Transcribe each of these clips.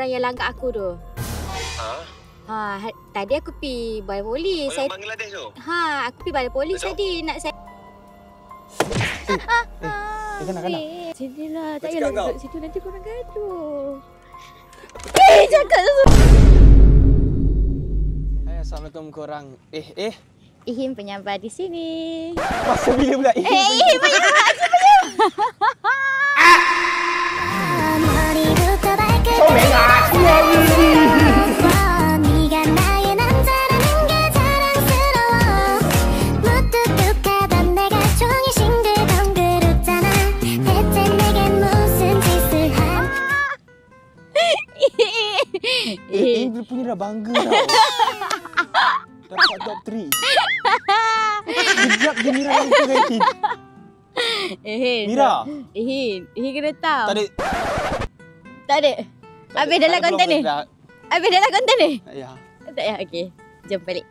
orang yang langgar aku tu. Tadi aku pergi balai polis. Orang Bangladesh tu? Aku pergi balai polis tadi nak saya. Kena. Sinilah, tak Kau payahlah cakap duduk situ nanti korang gaduh. Cakap tu. Hai, assalamualaikum korang. Ihim penyambar di sini. Masa bila pula? Ihim penyambar. Dia punya dah bangga tau. Dapat top 3. Kejap je Mira yang kata Mira. Ihim kena tahu. Tak ada. Habis dalam konten ni? Habis dalam konten ni? Ya. Tak payah, okey. Jom balik.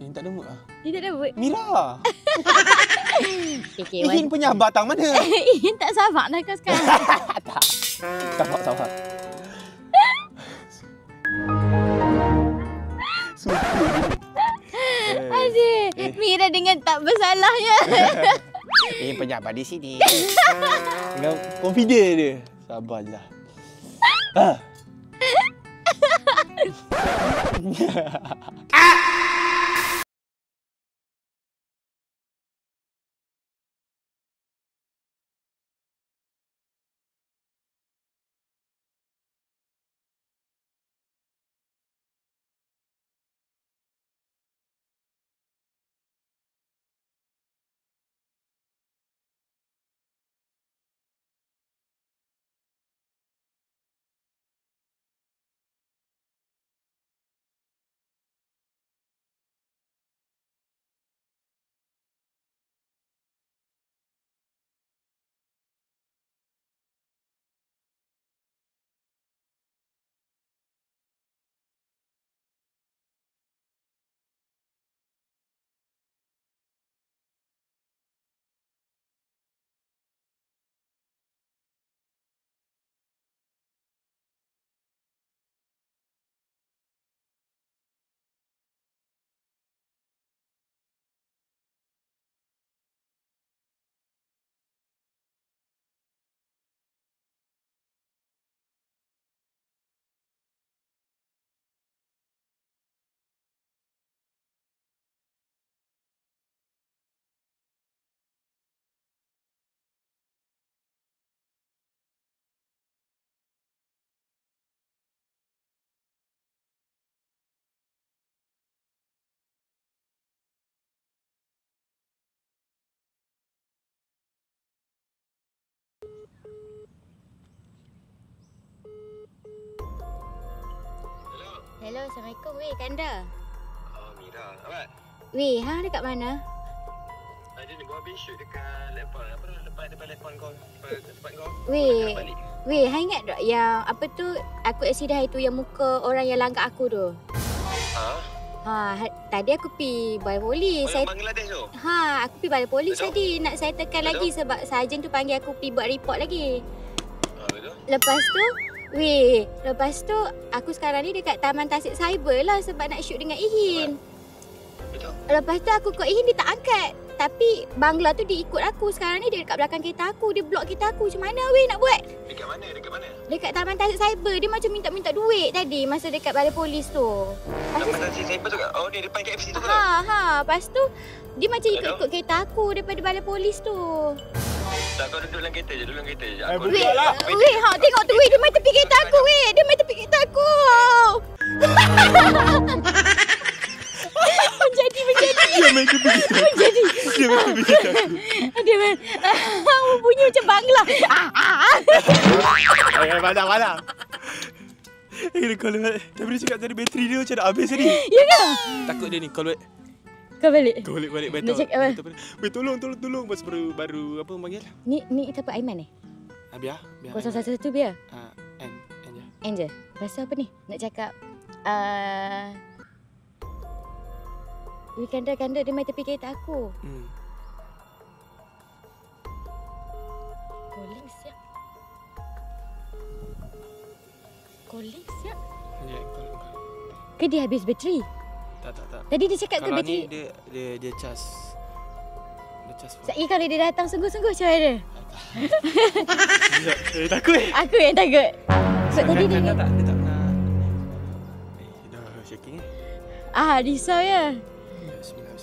Ini tak ada mood lah. Dia tak ada buat. Mira. Okay, Ihin punya batang mana? Ihin tak sabar nak kau sekarang. Tak. Sabar. Adik, Mira dengan tak bersalahnya. Ihin penyambar di sini. Dengan confident dia. Sabarlah. Hello, Assalamualaikum. Weh, Kanda. Mira. Apa? Weh, hang dekat mana? Dia ni buat habis shoot dekat Lepon. Apa tu? Depan Lepon kau. Tempat kau. Weh, hang ingat tak yang apa tu aku accident hari tu yang muka orang yang langgar aku tu? Tadi aku pergi balai polis. Orang Bangladesh tu? Aku pergi balai polis tadi nak saya tekan lagi sebab sarjan tu panggil aku pergi buat report lagi. Betul? Lepas tu aku sekarang ni dekat Taman Tasik Cyber lah sebab nak shoot dengan Ihin. Betul? Lepas tu aku call Ihin, dia tak angkat. Tapi Bangla tu dia ikut aku. Sekarang ni dia dekat belakang kereta aku. Dia block kereta aku. Macam mana nak buat? Dekat mana? Dekat Taman Tasik Cyber. Dia macam minta duit tadi masa dekat balai polis tu. Taman Tasik Cyber tu kat? Oh, dia depan KFC tu ke? Lepas tu dia macam ikut kereta aku daripada balai polis tu. Tak, kau duduk dalam kereta je. Tengok tu, dia main tepi kereta aku, Dia main tepi kereta aku. Menjadi. Dia main tepi kereta aku. Dia main. Bunyi macam Bangla. Mana? Kalau dia cakap tadi bateri dia macam dah habis tadi. Ya ke? Takut dia ni kalau Kau balik. betul. Nak cakap apa? Tolong pas baru apa panggil? Ni siapa Aiman ni? Biar. 011 biar. N je. Angel. Pasal apa ni? Nak cakap Kanda dia main tepi kereta aku. Calling siap. Calling siap. Ya, call. Ke dia habis bateri? Tak. Tadi dia cakap ke Kalau bateri? ni dia cas. Dia cas. Sekali kalau dia datang sungguh-sungguh macam mana? Takut. Aku yang takut. Sebab tadi dia tak pernah. Dah shaking risau ya. Bismillah.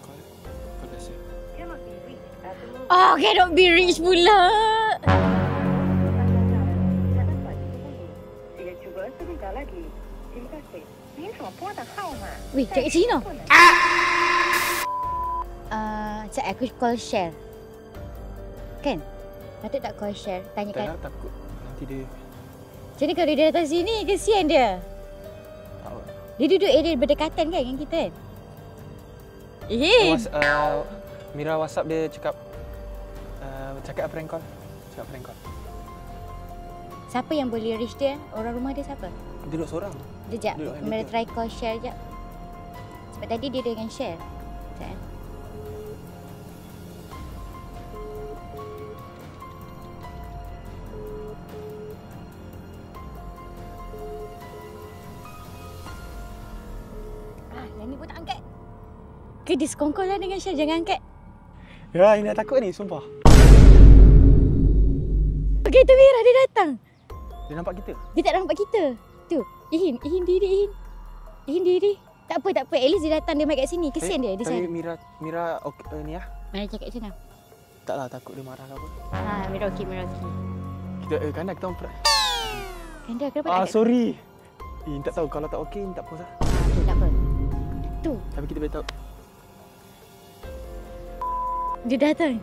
Call biasa. Cannot be reached pula. Weh, cakap Cina. Cak aku call share. Kan? Patut tak call share? Tak Tanyakan. nak takut. Nanti dia Macam ni kalau dia datang sini, kesian dia. tahu. Dia duduk area berdekatan kan dengan kita kan? Mira WhatsApp dia cakap prank call. Cakap prank call. Siapa yang boleh reach dia? Orang rumah dia siapa? Dia duduk seorang. Sekejap, Duduk dengan Mira dia. try call share sekejap. Sebab tadi dia dengan share. Sekejap. Yang ni pun tak angkat. Ke dia sekongkol lah dengan share, jangan angkat. Ya, ini nak takut ni, sumpah. Okay, tu Mira, dia datang. Dia nampak kita. Dia tak nampak kita. Tu, Ihin diri, Ihin diri. Tak apa. At least dia datang, dia mai kat sini. Kesian dia, dia Tapi sana. Mira okay, ni lah. Mana cakap macam mana? Taklah takut dia marah ke apa. Mira okey. Kita kan kita orang Kan dia kenapa tak angkat? sorry. Tak tahu kalau tak okey tak apa lah. Okay, tak apa. Tu, Tapi kita boleh tahu. dia datang.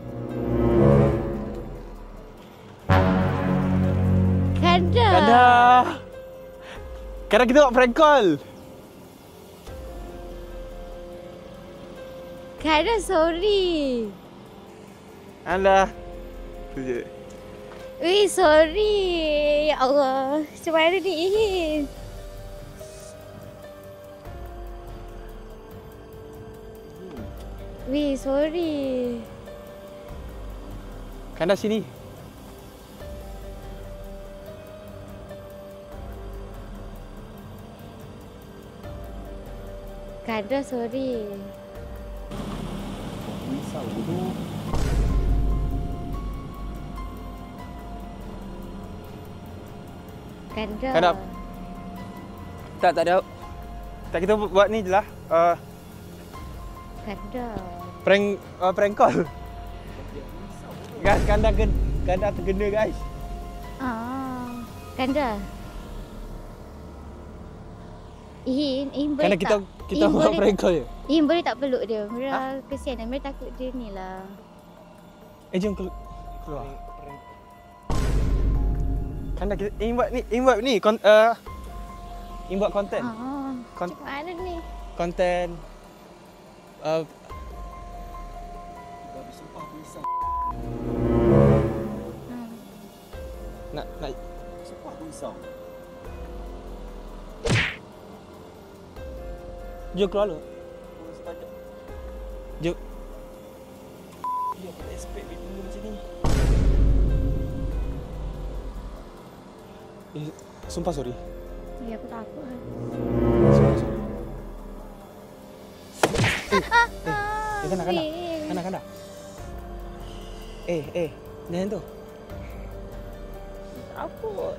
Kanda. Kadang kita buat prank call. Kanda, sorry. Alah. Tu je. Weh, sorry. Ya Allah. Macam mana ni, Ihin? Weh, sorry. Kanda sini. Kanda, sorry. Risau dulu. Kanda. Kanda. Tak ada. Tak kita buat ni je lah. Kanda. Prank call. Guys, Kanda terkena guys. Kanda. Ihin boleh Kanda tak? kita buat prank call je. Ihin boleh tak peluk dia? Mira kesian dia. Mira takut dia ni lah. Jom keluar. Kanda kita buat ni buat konten. Macam mana ni? Konten nak Sumpah aku risau. jom keluar dulu. Jom. Dia aku tak expect dia benda macam ni. Sumpah sorry. Ya, aku takut lah. Sumpah sorry. Kanda. Jangan tu. Takut.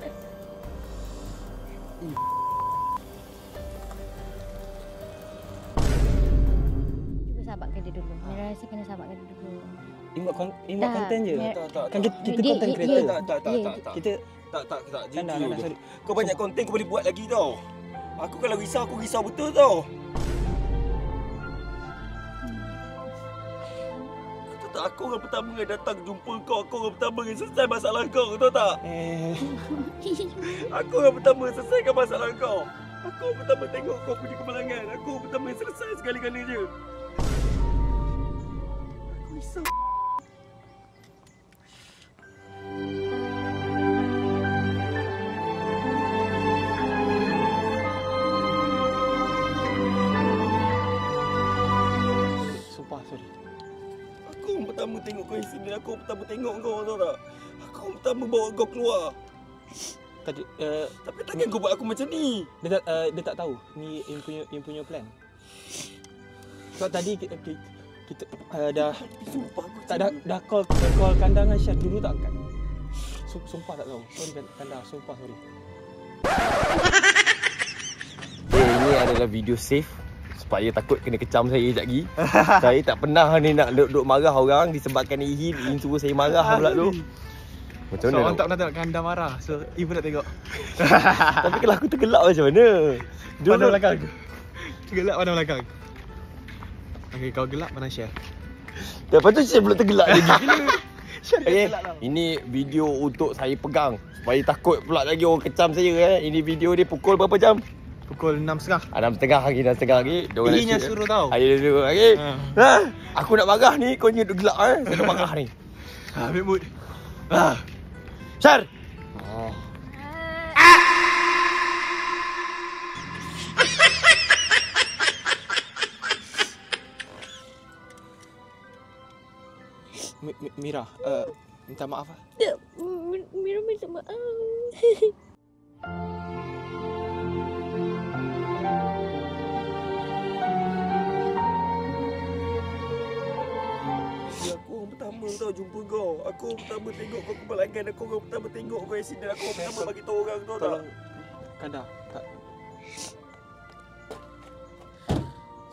Cuba sabarkan dia dulu. Mira rasa kena sabarkan dia dulu. Buat Tak, konten je. Tak. Kan kita Dia- content dia- creator. Tak. Kita Tak. Kanda, Jujur. sorry. Kau banyak konten kau boleh buat lagi tau. Aku kalau risau, aku risau betul tau. Kau tahu tak, aku orang pertama yang datang jumpa kau. Aku orang pertama yang selesai masalah kau. Kau tahu tak? Aku orang pertama yang selesaikan masalah kau. Aku orang pertama tengok kau punya kemalangan. Aku orang pertama yang selesai sekali-kali je. Aku risau. Sumpah sorry. Aku orang pertama tengok kau insiden. Aku orang pertama tengok kau, tahu tak? Aku orang pertama bawa kau keluar. Tadi Tapi takkan kau buat aku macam ni? dia tak tahu ni yang punya plan. Sebab tadi kita dah Sumpah aku tak dah call Kandang dengan Syar dulu tak angkat. Sumpah tak tahu. Sorry Kandang, sumpah sorry. Ini adalah video safe supaya takut kena kecam saya sekejap lagi. Saya tak pernah ni nak duduk marah orang disebabkan Ihin suruh saya marah pula tu. Macam mana? Orang tak pernah tengok Kandang marah. So Ibu nak tengok. Tapi kalau aku tergelak macam mana? Pandang belakang. Gelak pandang belakang. Okey, kau gelak pandang Syar. Lepas tu saya pula tergelak lagi. Syar Okay, gelak tau. ini video untuk saya pegang supaya takut pula lagi orang kecam saya. Ini video dia pukul berapa jam? Pukul 6.30. 6.30 lagi. Diorang Ini nak yang shoot. suruh tau. Ayo dulu lagi. Aku nak marah ni, kau ni duk gelak Saya nak marah ni. Ambil mood. Syar. Mira, minta maaf lah. Tak, Mira minta maaf. Aku orang pertama tau jumpa kau. Aku orang pertama tengok kau kebalagan. Aku orang pertama tengok kau accident. Aku orang pertama bagi tahu orang tau tak? Tolong Kandang, tak.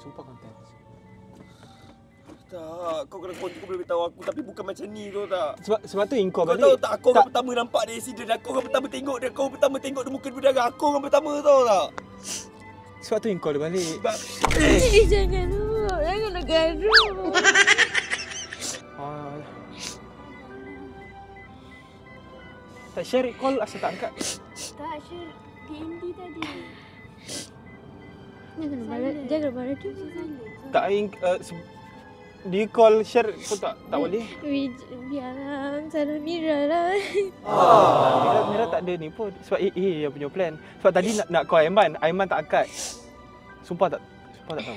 Sumpah konten. Tak, kau kena konten kau boleh beritahu aku tapi bukan macam ni tau tak? Sebab tu kau Kau balik. tahu tak aku orang pertama nampak dia accident. Aku orang pertama tengok dia. Kau pertama tengok dia muka dia berdarah. Aku orang pertama tau tak? Sebab tu kau dia balik. Sebab Jangan nak gaduh. Tak share call asal tak angkat. Tak, Syar. PND tadi. Jangan marah tu. Tak dia call share pun tak boleh. Biarlah, salah Mira lah. Mira tak ada ni pun. Sebab yang punya plan. Sebab tadi nak call Aiman tak angkat. Sumpah tak tahu.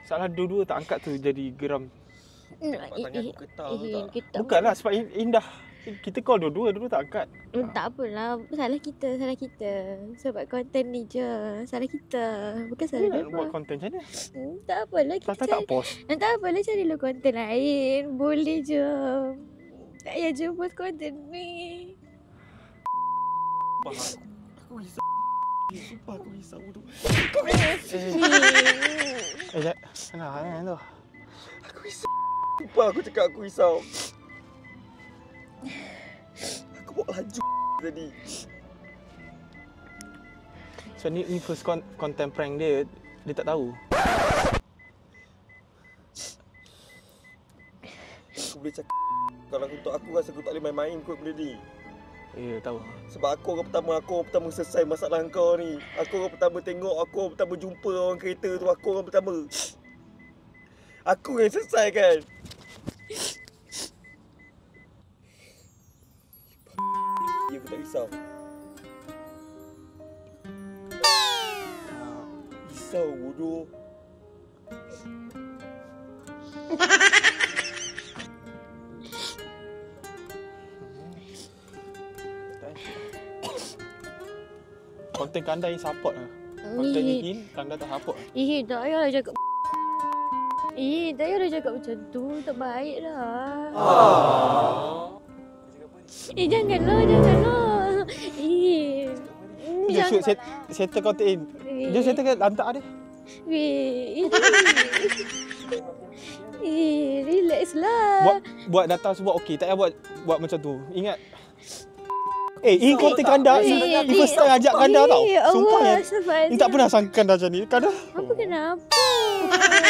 Salah dua-dua tak angkat tu jadi geram. tangan aku ketal tu tak? Bukanlah sebab Indah. Kita call dua-dua tak angkat. Tak apalah, salah kita. Sebab konten ni je. Salah kita. Bukan salah Nak dia. buat konten macam mana? Tak apalah kita. Tak post. Tak apalah carilah konten lain. Boleh je. Tak payah je buat konten ni. Aku risau. Sumpah aku risau tu. Jap. Kenapa tu? Aku risau. Sumpah aku cakap aku risau. Aku bawa laju tadi. So ni first content prank dia tak tahu. Aku boleh cakap kalau untuk aku rasa aku tak boleh main-main kot benda ni. Ya, tahu. Sebab aku orang pertama selesai masalah kau ni. Aku orang pertama tengok, aku orang pertama jumpa orang kereta tu, aku orang pertama. Aku yang selesai kan. Ya, aku tak risau. Risau bodoh. Konten Kandai support lah. Konten ni Kandai tak support. Tak payahlah cakap. Tak payahlah cakap macam tu. Tak baik lah. Janganlah. Jom settle konten. Jom settle kan lantak dia. Relax lah. Buat data semua okey. Tak payah buat macam tu. Ingat. Ini konten Kandai. Ni first time ajak Kandai tau. Sumpah ya. Ni tak pernah sangka Kandai macam ni. Kandai. Apa kenapa?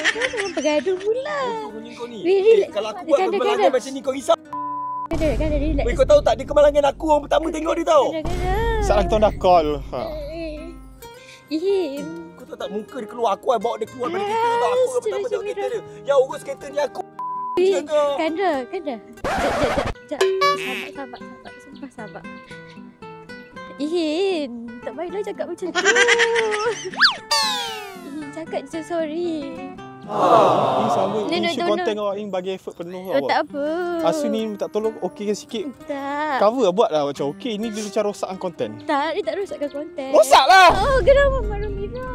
Kenapa bergaduh pula? Kau ni. Relax. Kalau aku buat kemalangan macam ni kau risau. Kandai relax. Kau tahu tak dia kemalangan aku orang pertama tengok dia tau. Salah kita dah call. Kau tahu tak muka dia keluar. Aku bawa dia keluar dari kereta tau. Aku orang pertama tengok kereta dia. Yang urus kereta ni aku. Kandai. Sekejap. Sabar. Sumpah sabar. Tak baiklah cakap macam tu. Cakap cakap je sorry. Ini sama. No, Ini shoot no, konten no. awak ni bagi effort penuh Oh, awak. tak apa. Asu ni minta tolong okeykan sikit. Tak. Cover lah, buat lah macam okey. Ini dia macam rosakkan konten. Tak, dia tak rosakkan konten. Rosak lah! Oh, kenapa marah Mira?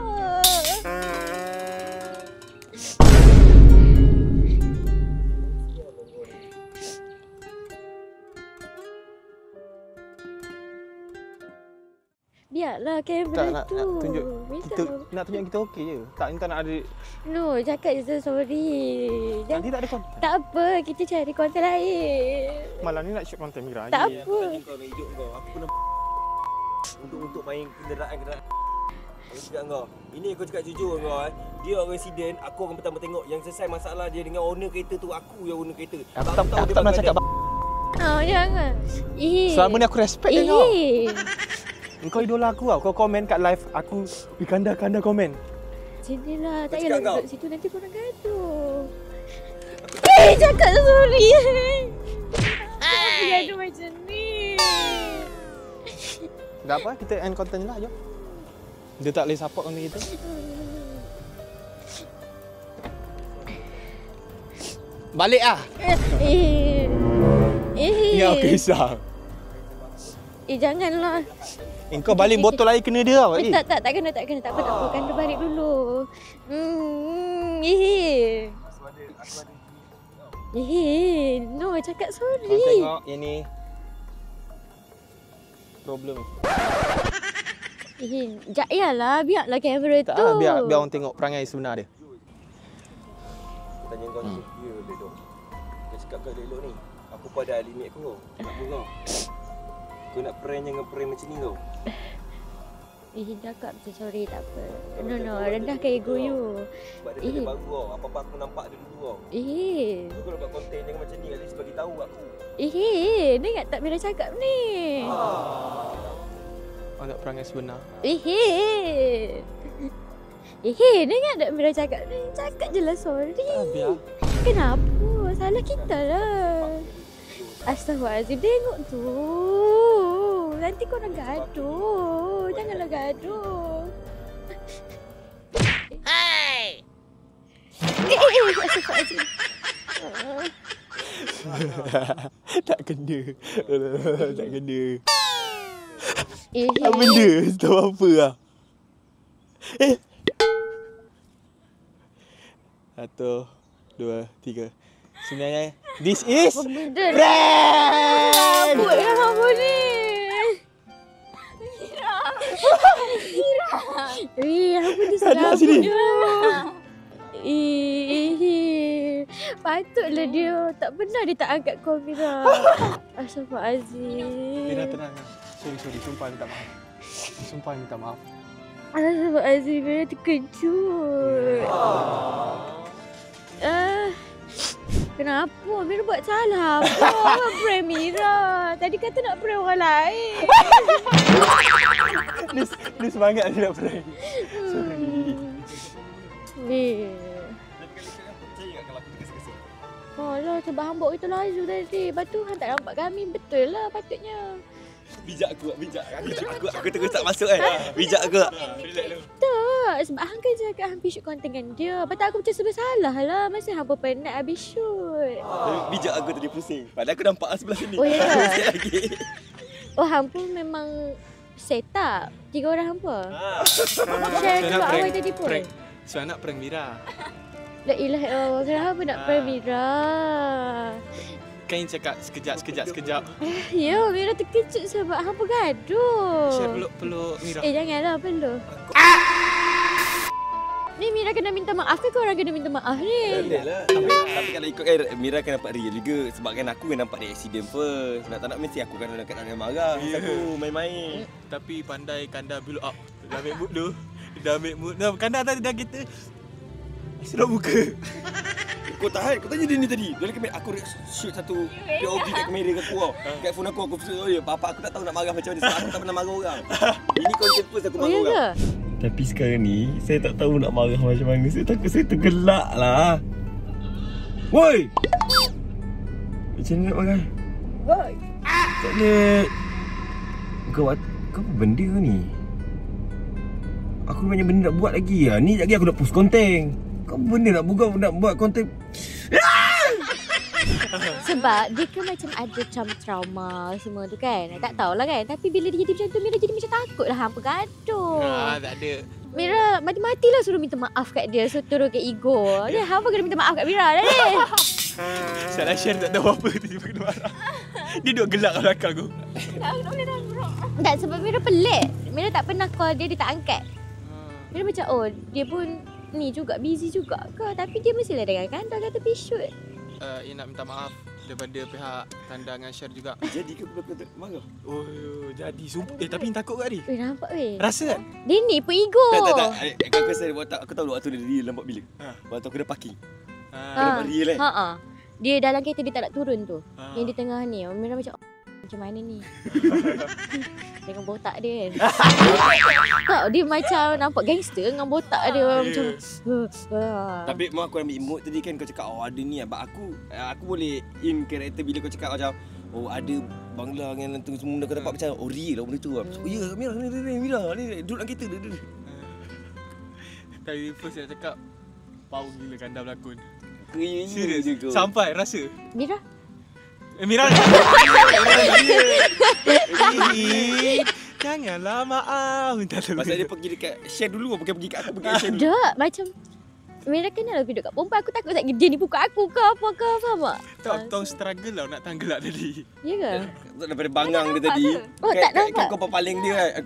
Biarlah kamera Tak nak tu. tunjuk Minta kita maaf. nak tunjuk kita okey je. Tak minta nak ada No, cakap je sorry. nanti tak ada konten. Tak apa, kita cari konten lain. Malam ni nak shoot konten Mira. Tak je. apa. Kau nak hidup kau. Aku pernah untuk main kenderaan. Aku cakap kau. Ini aku cakap jujur kau Dia orang resident, aku akan pertama tengok yang selesai masalah dia dengan owner kereta tu, aku yang owner kereta. Aku tak pernah cakap Oh, jangan. selama ni aku respect dia kau. Eh. Engkau idola aku tau. Kau komen kat live aku kanda komen. Sinilah, tak Aku payah cakap duduk situ nanti korang gaduh. Cakap sorry. Kenapa gaduh macam ni? Tak apa, kita end konten je lah, jom. Dia tak boleh support konten kita. Balik ah. Ingat aku kisah. Janganlah. Kau balik botol air kena dia tau. Tak kena. Tak apa. Kanda balik dulu. No, cakap Kau sorry. tengok yang ni. Problem. Yalah, biarlah kamera Tak tu. lah, biar orang tengok perangai sebenar dia. Aku tanya kau ni, ya elok. Kau cakap kau elok ni. Aku pun ada limit aku kau. Kenapa kau? Kau nak prank jangan prank macam ni kau. Cakap je sorry, tak apa. No, rendahkan ego you. Sebab dia kerja baru kau. Apa-apa aku nampak dia dulu kau. Kau nak buat konten jangan macam ni. At least bagi tahu aku. Dengar tak Mira cakap ni? Orang nak perangai sebenar. Dengar tak Mira cakap ni? Cakap je lah sorry. Biar. Kenapa? Salah kita lah. Astaghfirullahaladzim, tengok tu. Nanti korang gaduh. Janganlah gaduh. Hai! Astaghfirullahaladzim. Tak kena. Tak kena. Eh, Apa benda? Tahu apa lah. Satu, dua, tiga. Sebenarnya, this is apa benda ni? prank! Rambut yang apa ni? Mira. Apa ni Ada sini. Patutlah dia. Tak pernah dia tak angkat call Mira. Astaghfirullahaladzim. Mira tenang. Sorry. Sumpah minta maaf. Sumpah minta maaf. Astaghfirullahaladzim. Mira terkejut. Kenapa? Mira buat salah apa? Orang prank Mira. Tadi kata nak prank orang lain. Dia semangat dia nak prank. Sorry. Alah, sebab hang bawa kita laju tadi. Lepas tu hang tak nampak kami. Betul lah patutnya. Bijak aku. Aku terus tak masuk kan. Bijak aku. Tak, sebab hang kan cakap hang pergi shoot konten dengan dia. Lepas tu aku macam bersalah lah. Masa hang pun penat habis shoot. Bijak aku tadi pusing. Padahal aku nampak sebelah sini. Oh, ya ke? Sikit lagi. Oh, hang pun memang set up. 3 orang hang apa? Share ke awal tadi pun. So nak prank Mira. La ilaha illallah. Kenapa nak prank Mira? Kan yang cakap sekejap. Ya, Mira terkejut sebab hang pun gaduh. Share peluk Mira. Janganlah peluk. Ni Mira kena minta maaf ke orang kena minta maaf ni? Lah. Tapi kalau ikut kan Mira akan nampak real juga. Sebab kan aku yang nampak dia accident first. Nak tak nak mesti aku kan nak marah. Aku main-main. Tapi pandai Kanda build up. Dah ambil mood tu. Dah ambil mood. Kanda tadi dah kita sedap muka. Kau tahan, kau tanya dia ni tadi. Dalam kamera aku shoot satu POV kat kamera aku tau. Kat phone aku shoot dia. Bapak aku tak tahu nak marah macam mana sebab aku tak pernah marah orang. Ini konten first aku marah orang. Tapi sekarang ni saya tak tahu nak marah macam mana. Saya takut saya tergelak lah. Woi! Macam mana nak marah? Woi. Tak ada. Kau apa benda ni? Aku banyak benda nak buat lagi lah. Ni lagi aku nak post konten. Kau benda nak buat konten. Sebab dia kan macam ada trauma semua tu kan. Tak tahulah kan. Tapi bila dia jadi macam tu, Mira jadi macam takut lah. Hampa gaduh. Tak ada. Mira mati-matilah suruh minta maaf kat dia. So turun ke ego. Dia hampa kena minta maaf kat Mira dah ni. Salah share tak tahu apa tiba-tiba kena marah. Dia duduk gelak kat belakang aku. Tak, sebab Mira pelik. Mira tak pernah call dia, dia tak angkat. Mira macam, oh dia pun ni juga, busy juga ke. Tapi dia mestilah dengan kandang kata pergi shoot. Nak minta maaf daripada pihak Kanda dengan Syar juga. Jadi ke aku marah? Oh, jadi. Tapi takut kat dia? Nampak weh. Rasa kan? Dia ni pun ego. Tak. Aku rasa aku tahu waktu dia nampak bila. Waktu aku dah parking. Nampak real kan? Dia dalam kereta dia tak nak turun tu. Yang di tengah ni. Mira macam, macam mana ni? Dengan botak dia kan. Tak, dia macam nampak gangster dengan botak dia macam. Tapi mak aku ambil emote tadi kan kau cakap ada ni. Aku boleh in karakter bila kau cakap macam ada bangla dengan lantung semua kau dapat macam real lah benda tu. Oh ya, Mira ni duduk dalam kereta dia. Tapi first saya cakap power gila Kanda berlakon. Serius je kau. Sampai rasa. Mira? Mira. Janganlah maaf. Pasal dia pergi dekat share dulu, bukan pergi kat aku, pergi share dulu. Tak, macam Mira kenal duduk kat perempuan. Aku takut sakit dia ni pukul aku ke apa ke, faham tak? Tong struggle lah nak tanggelak tadi. Ya ke? Daripada bangang dia tadi. Oh, tak nampak. Kau paling dia kan.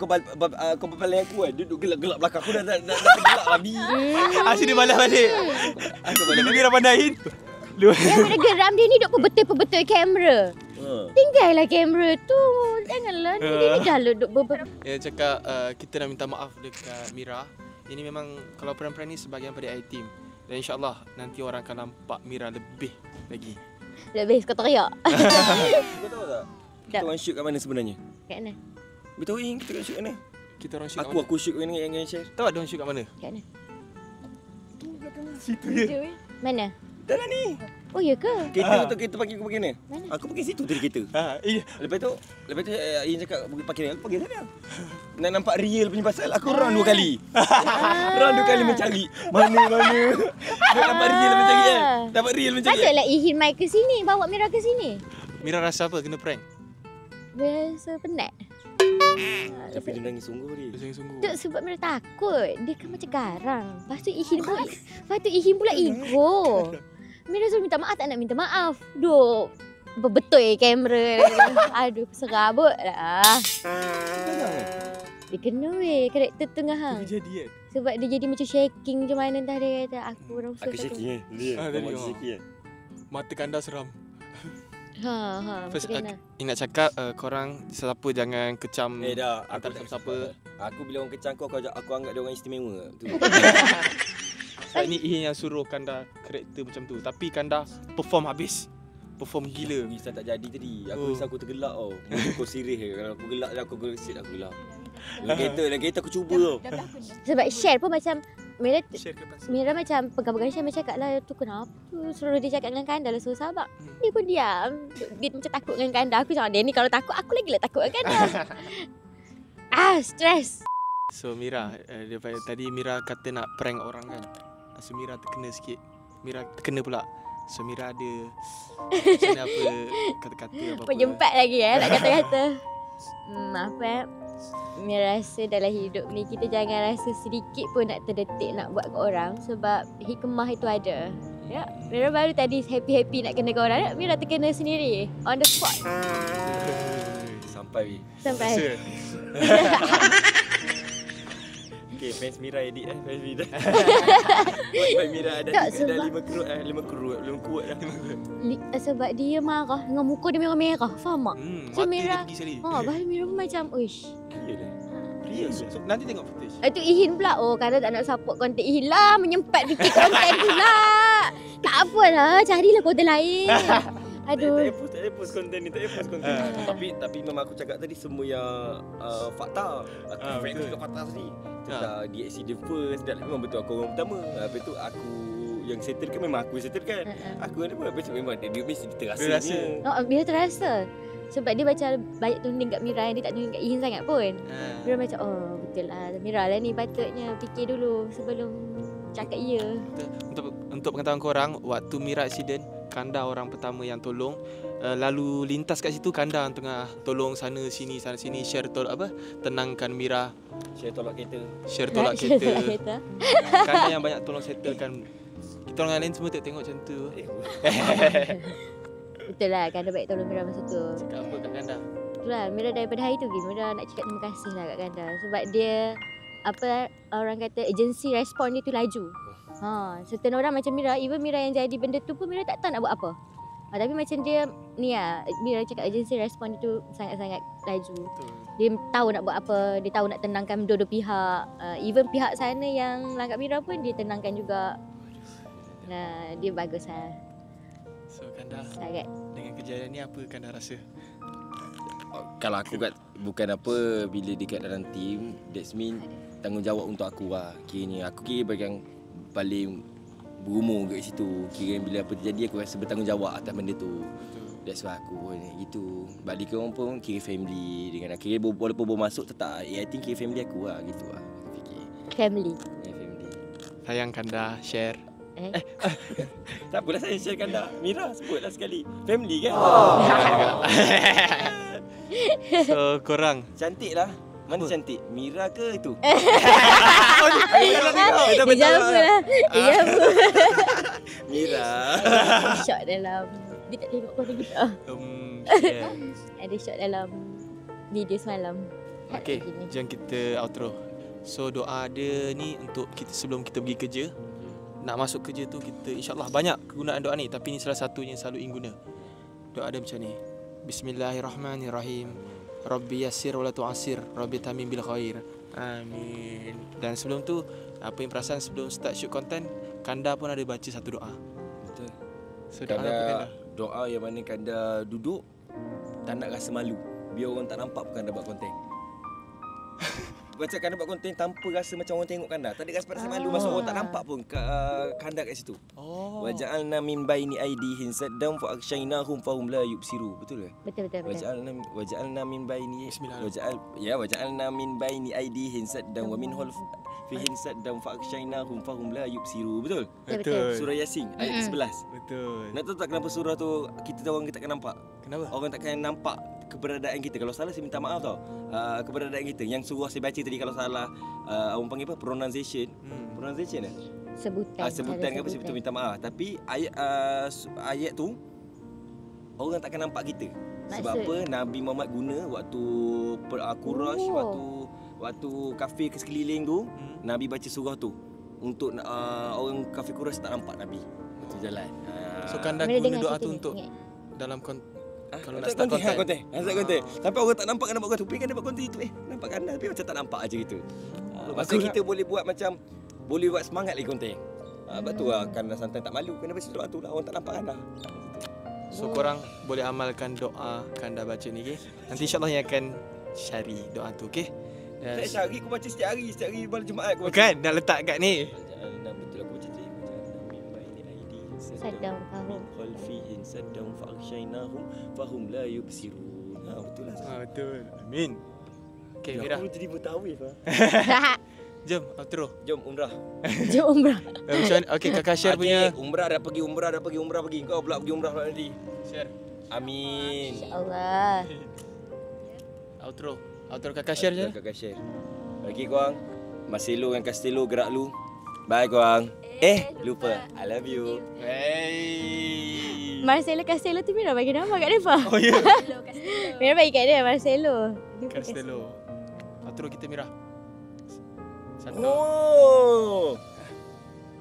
Kau paling aku kan. Dia duduk gelak-gelak belakang aku dah gelak babi. Asyik dia balas balik. Aku balik. Dia dah pandahin. Yang Mira geram dia ni duk betul-betul kamera. Tinggallah kamera tu. Janganlah ni dia ni dah duk Dia cakap kita nak minta maaf dekat Mira. Ini memang kalau peran-peran ni sebahagian pada I-Team. Dan insyaAllah nanti orang akan nampak Mira lebih lagi. Lebih kau teriak. Kau tahu tak? Kita Tak. orang shoot kat mana sebenarnya? Kat mana? Betul kita orang shoot kat mana? Kita orang shoot kat Aku shoot kat mana yang share. Tahu tak dia orang shoot kat mana? Kat mana? Situ je. Mana? Dalam ni. Oh ya ke? Kereta tu kita parking aku parking ni. Mana? Aku parking situ tadi kereta. Iya. Lepas tu Ian cakap pergi parking aku parking sana. Nak nampak real punya pasal aku round 2 kali. Round 2 kali mencari. Mana. Nak nampak real mencari kan. Dapat real mencari. Patutlah Ihin mai ke sini, bawa Mira ke sini. Mira rasa apa kena prank? Dia rasa penat. Tapi dia nangis sungguh dia. Dia sungguh. Tak, sebab Mira takut. Dia kan macam garang. Lepas tu Ihin pula ego. Mira suruh minta maaf, tak nak minta maaf. Duk betul kamera. Aduh, serabut lah. Dia kena karakter tengah hang. Jadi kan? Sebab dia jadi macam shaking macam mana entah dia kata aku rasa Aku shaking dia. Tadi shaking mata Kanda seram. First, nak cakap korang sesiapa jangan kecam dah. antara siapa-siapa. Aku bila orang kecam aku anggap dia orang istimewa tu. Sebab ni Ihin yang suruh Kanda karakter macam tu. Tapi Kanda perform habis. Perform gila. Risau tak jadi tadi. Aku risau aku tergelak tau. Kau serius ke? Kalau aku gelak dah aku gesit aku gelak. Dalam kereta aku cuba tau. sebab share pun macam Share ke pasal. Mira macam pegang-pegang Syah macam cakap lah tu kenapa suruh dia cakap dengan Kanda lah suruh sabar. Dia pun diam. Dia macam takut dengan Kanda. Aku cakap dia ni kalau takut aku lagi lah takut dengan Kanda. Stress. So Mira, daripada tadi Mira kata nak prank orang kan. So Mira terkena sikit. Mira terkena pula. So Mira ada macam apa kata-kata apa-apa. Penjempat lagi nak kata-kata. Apa Mira rasa dalam hidup ni kita jangan rasa sedikit pun nak terdetik nak buat ke orang. Sebab hikmah itu ada. Ya, Mira baru tadi happy-happy nak kena ke orang. Mira terkena sendiri. On the spot. Sampai. Okay, fans Mira edit fans Mira. Buat Mira ada dah 5 kuat dah. Sebab dia marah dengan muka dia merah-merah. Faham tak? So Mira bahal Mira pun macam uish. Real. So, nanti tengok footage. Itu Ihin pula. Oh, Kanda tak nak support konten Ihin lah. Menyempat dikit konten pula. Tak apalah. Carilah konten lain. Aduh. Tak ada post konten ni. Tapi memang aku cakap tadi semua yang fakta. Aku fact ke fakta tadi. Tentang dia accident first dan memang betul aku orang pertama. Lepas tu aku yang settle kan memang aku settle kan. Aku ni pun memang dia mesti terasa. Dia terasa. Sebab dia macam banyak tuning kat Mira yang dia tak tuning kat Ihin sangat pun. Mira macam Betul lah. Mira lah ni patutnya fikir dulu sebelum cakap ya. Untuk pengetahuan korang, waktu Mira accident, Kanda orang pertama yang tolong. Lalu lintas kat situ, Kanda yang tengah tolong sana sini share tenangkan Mira, Share tolak kereta. share tolak Tolak kereta. kereta. Kanda yang banyak tolong settlekan. Kita orang lain semua tengok macam tu. Betul lah, Kanda baik tolong Mira masa tu. Cakap apa kat Kanda? Betul lah, Mira daripada hari tu Mira nak cakap terima kasih lah kat Kanda. Sebab dia, orang kata agency respon dia tu laju. Certain orang macam Mira, even Mira yang jadi benda tu pun Mira tak tahu nak buat apa. Tapi macam dia ni lah, Mira cakap agency respon dia tu sangat-sangat laju. Betul. Dia tahu nak buat apa, dia tahu nak tenangkan dua-dua pihak. Even pihak sana yang langgar Mira pun dia tenangkan juga. Dia bagus lah. So Kanda, Sangat. dengan kejadian ni apa Kanda rasa? Kalau aku bukan apa, bila dekat dalam team, that's mean tanggungjawab untuk aku lah. Kiranya aku bagian paling berumur kat situ. Kira bila apa terjadi aku rasa bertanggungjawab atas benda tu. That's why aku pun gitu. Balik ke orang pun kira family dengan kira walaupun baru masuk tetap I think kira family aku lah gitu lah. Aku fikir. Family. Family. Sayang Kanda, share. Tak apalah saya share Kanda. Mira sebutlah sekali. Family kan? So korang Cantik lah. Mana cantik? Mira ke itu? Dia jawab lah. Dia jawab. Mira. Shot dalam, dia tak tengok kau lagi tak? share. Ada shot dalam video semalam. Okay, jom kita outro. So doa dia ni untuk kita sebelum kita pergi kerja. Nak masuk kerja tu kita insyaAllah banyak kegunaan doa ni. Tapi ni salah satunya yang selalu ingin guna. Doa dia macam ni. Bismillahirrahmanirrahim. Rabbi yassir wa la tu'assir. Rabbi tamim bil khair. Amin. Dan sebelum tu, apa yang perasan sebelum start shoot content, Kanda pun ada baca satu doa. Betul. So doa apa Kanda? Doa yang mana Kanda duduk tak nak rasa malu. Biar orang tak nampak pun Kanda buat konten. Macam Kanda buat konten tanpa rasa macam orang tengok Kanda. Tak ada rasa malu masa orang tak nampak pun Kanda kat situ. Wa ja'alna min baini aydihim saddan fa aghshaynahum fahum la yubsiru. Betul ke? Betul. Wa ja'alna min baini Bismillah. wa ja'alna min baini aydihim saddan wa min khalfihim saddan fa aghshaynahum fahum la yubsiru. Betul? Betul. Surah Yasin ayat 11. Betul. Nak tahu tak kenapa surah tu orang kita takkan nampak? Kenapa? Orang takkan nampak keberadaan kita. Kalau salah saya minta maaf tau. Keberadaan kita yang suruh saya baca tadi kalau salah orang panggil apa? Pronunciation. Pronunciation eh? Sebutan ke apa saya betul minta maaf. Tapi ayat tu orang takkan nampak kita. Sebab apa? Nabi Muhammad guna waktu Quraisy, waktu kafir ke sekeliling tu, Nabi baca surah tu untuk orang kafir Quraisy tak nampak Nabi. Itu jalan. So Kanda guna doa tu untuk dalam kalau nak start konten. Sampai orang tak nampak Kanda buat konten. Kan dia buat konten itu nampak Kanda tapi macam tak nampak aja gitu. Maksudnya kita boleh buat macam boleh buat semangat lagi konten. Sebab tu lah Kanda santai tak malu. Kanda baca doa tu lah orang tak nampak Kanda. So korang boleh amalkan doa Kanda baca ni, okay? Nanti insyaAllah yang akan syari doa tu, okay? Tak syari, aku baca setiap hari malam Jumaat aku baca. Bukan, nak letak kat ni. Betul aku baca tadi. Min baini aydihim Saddan fahum. khalfihim saddan fa aghshaynahum fahum la yubsirun. Betul lah. Betul. Amin. Okay, Mira. Aku jadi mutawif ah. Jom, outro. Jom umrah. Jom umrah. Macam mana? Okay, kakak share punya. Umrah dah pergi. Kau pula pergi umrah nanti. Share. Amin. InsyaAllah. Outro kakak share je. Kakak share. Okey korang. Marcelo dengan Castello gerak lu. Bye korang. Lupa. I love you. Hey. Marcelo Castello tu Mira bagi nama kat Defa. Oh ya. Mira bagi kat dia Marcelo. Castello. Outro kita Mira. Satu. Oh.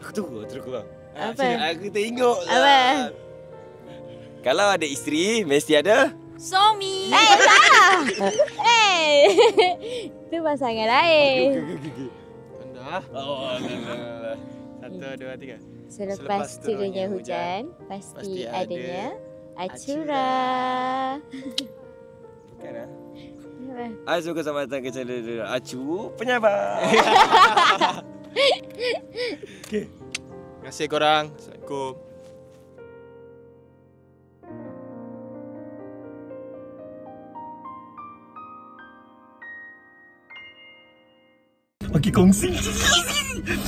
Aku tunggu terus korang. Apa? Aku tengok lah. Apa? Kalau ada isteri mesti ada Suami. Salah. Tu pasangan lain. Kanda. Oh, Satu, dua, tiga. Selepas turunnya hujan, pasti adanya acura. Bukan lah. Suka sama datang ke channel Acu Penyabar. Terima kasih korang. Assalamualaikum. kongsi.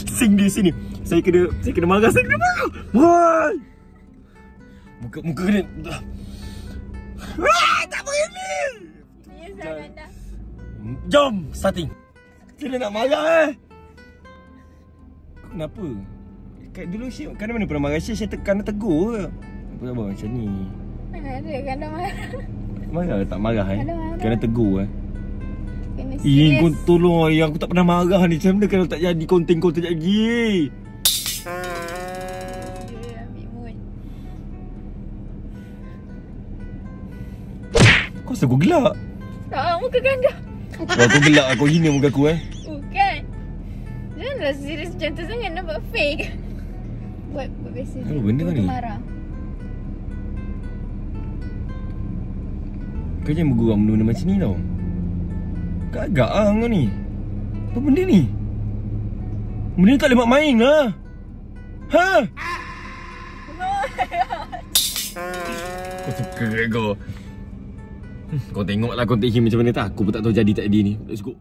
Sing dia sini. Saya kena marah, saya kena marah. Woi. Muka kena. Tak begini. Ya, sangat dah. Jom, starting. Kita nak marah Kenapa? Kat dulu Syed, kan mana pernah marah Syed kena tegur ke? Apa khabar macam ni? Ada kena marah. Marah tak marah Kena marah. Kena tegur Kena kau serius. tolong aku tak pernah marah ni. Macam mana kalau tak jadi konten kau tak jadi? Dia ambil mood. Kau rasa aku gelak? Tak, muka ganda. Kau gelak aku hina muka aku Bukan. Janganlah serius macam tu sangat, nampak fake. Buat biasa je. Apa benda Betul ni? marah. Kau jangan bergurau benda-benda macam ni tau. Agak kau ni. Apa benda ni? Benda ni tak boleh main lah. Ha? Kau suka kat kau. Kau tengoklah konten him macam mana tak. Aku pun tak tahu jadi tak jadi ni. Let's go.